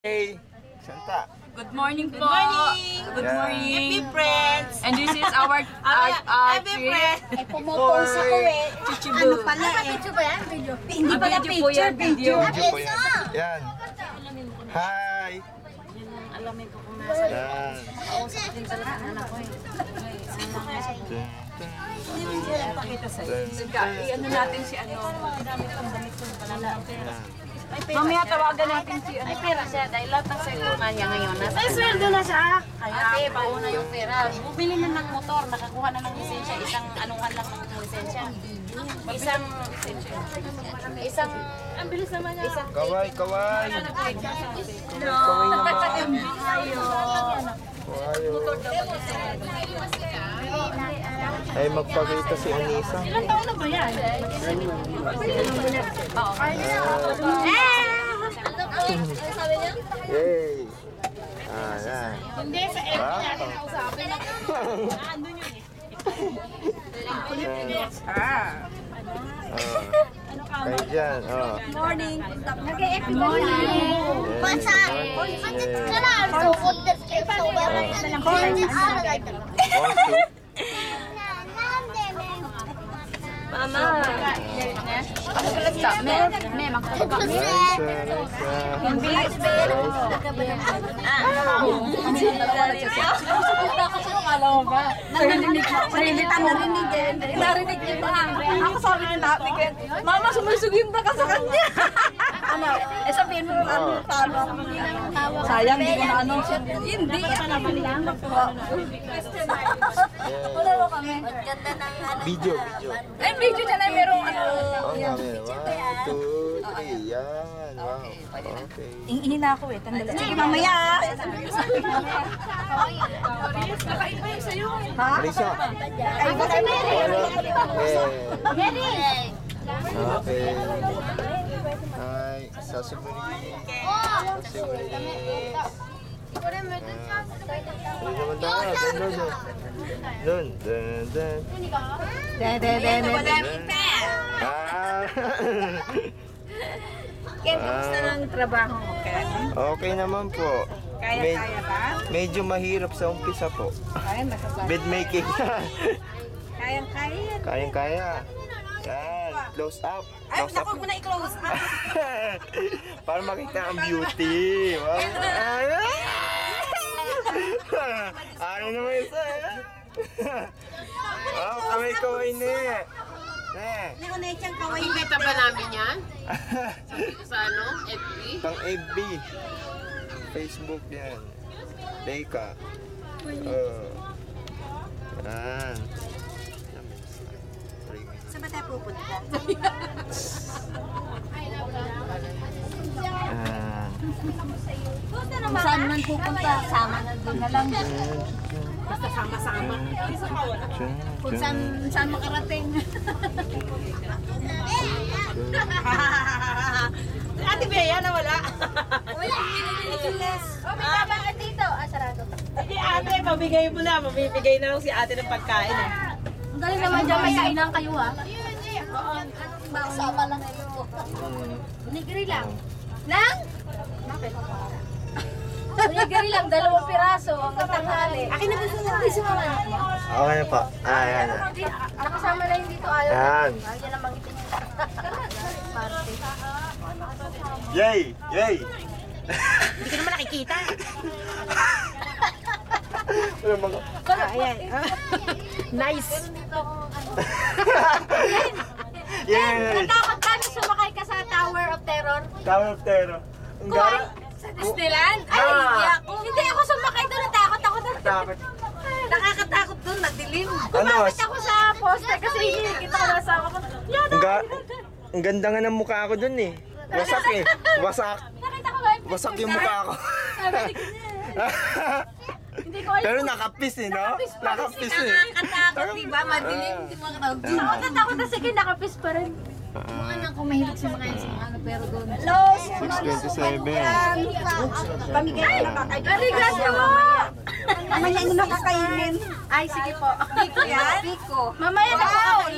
Hey, Santa. Good morning po. Good morning. Good Yeah. morning. Happy friends. And this is our Happy friends. Pumupost ako eh. Chichibu. Ano pala eh? Video ba yan? Video. Hindi pala Video po yan, video. Video po yan. Yan. Hi. Alamin ko kung nasa. Yan. Kausap din talaga ang anak ko eh. Pakita sa'yo. Ano natin si ano. Mamaya tawagan natin si ano. May pera siya dahil lahat ng sweldo nga niya ngayon. May sweldo na siya. Ate, pauna yung pera. Bumili na ng motor, nakakuha na ng lisensya. Isang anuhan lang ng lisensya. Isang, ang bilis naman niya. Isang, Kaway, kaway. Kaway naman. Kawayo. Ay, magpakita si Anissa. ilang taon na ba yan? Yay. Ah, yan. Hindi, sa FB natin kausapin. Andun yun eh. Kayo dyan. Oh. Morning. Nag-e-FB ka na. Mama. Ano pala sa me magkakaroon kami. Akala mo ba? Narinig niyo ba? Ako sabi niya natin kaya, Mama, sumusugin na ka sa kanya. Ano? Eh sabihin mo ano, talo. Sayang, hindi ko na ano. Hindi. Wala mo kami. Video. Ay, video dyan ay merong ano. Oh, nga, meron. 1, 2, 3. Yan. Wow. Okay. Ingini na ako eh. Tandala. Sige, mamaya. Marisa. Kaiba kami. Okay. Hi. Sasumuri. Dun, dun, dun. Ah. Ken, kamusta ng trabaho mo, Ken? Okay naman po. Kaya ba? Medyo mahirap sa umpisa po. Kaya, masasama. Bed making. Kayang-kaya yan. Kayang-kaya. Yan. Close up. Ay, Close up. naku mo na i-close up. Para makita ang beauty. Wow. Ano naman isa? Wow, kamay-kaway ne. Naunay siyang kaway. Kita ba namin yan? Sa ano? FB? Pang FB. Facebook yan. Leica. Yan. Saan ba tayo pupunta? Yan. Kung saan man pupunta, sama na doon na lang. Basta sama-sama. Kung saan makarating. Ate Bea na wala. Wala. Oh, may tabangan dito. Sarado. Hindi ate, pabigay mo na. Mabibigay na lang si ate ng pagkain eh. Ang galing naman dyan, may kainan kayo ha. Oo. Sama lang kayo. Nigri lang. Lang? Bakit? Nigri lang, 2 piraso hanggang tanghali. Akin na gusto mo, gusto mo anak mo? Okay na po. Yan. Nakasama na yun dito, ayaw. Yan. Ayaw na magitin yung party. Yay! Yay! Hindi ko naman nakikita. Ano mga... Ayan. Nice. Yay! Natakot ka na sumakay ka sa Tower of Terror? Tower of Terror. Ang gara... Sa Disneyland? Ay, hindi ako. Hindi ako sumakay doon. Natakot ako doon. Takot. Nakakatakot doon. Madilim. Ano? Kumapit ako sa poster kasi hindi ko nasa ako. Yan. Ang ganda nga ng mukha ko dun eh. Wasak eh. Wasak. Nakita ko ba? Wasak yung mukha ko. Hindi ko alam. Pero nakapis eh, no? Nakapis eh. Nakakatakot, diba? Madilim. Hindi mo nakakatakot. Natatakot na sige, nakapis pa rin. Mga anak ko mahilig sa mga ano, pero doon. Hello! 627. Pamigay na kakay. Arigato mo! Mamaya nyo nakakainin. Ay, sige po. Piko yan? Piko. Mamaya na po.